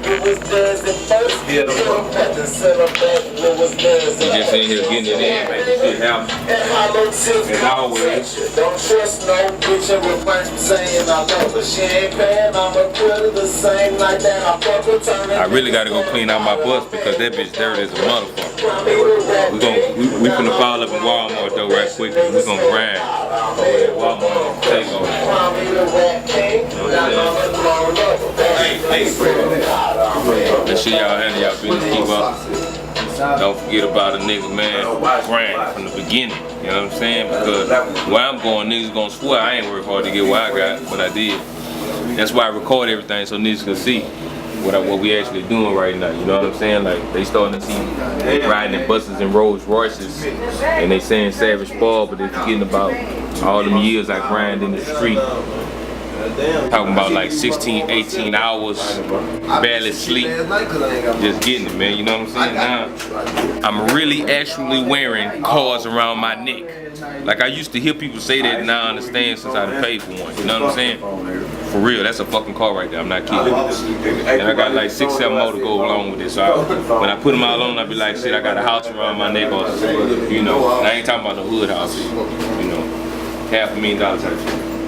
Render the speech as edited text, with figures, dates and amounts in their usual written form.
Yeah, the fuck. You just in here getting it in, man. This shit happen. As always. Don't trust no bitch and refrain from saying I love her. She ain't paying, I'ma put her the same like that. I fuck her turn. I really gotta go clean out my bus because that bitch dirty as a motherfucker. We finna fall up in Walmart though right quick. We gonna grind over at Walmart take over. Hey, let's see y'all handle y'all business. Keep up. Don't forget about a nigga, man, grind from the beginning. You know what I'm saying? Because where I'm going, niggas gonna swear I ain't work hard to get what I got, but I did. That's why I record everything so niggas can see what we actually doing right now. You know what I'm saying? Like they starting to see riding in buses and Rolls Royces, and they saying Savage Ball, but they forgetting about all them years I grind in the street. Talking about like 16, 18 hours, barely sleep, just getting it, man. You know what I'm saying? Now, I'm really actually wearing cars around my neck. Like I used to hear people say that, and now I understand since I done paid for one. You know what I'm saying? For real, that's a fucking car right there. I'm not kidding. And I got like 6, 7 more to go along with this. So when I put them all on, I be like, shit, I got a house around my neck, or you know. And I ain't talking about the hood house. You know, $500,000 type shit.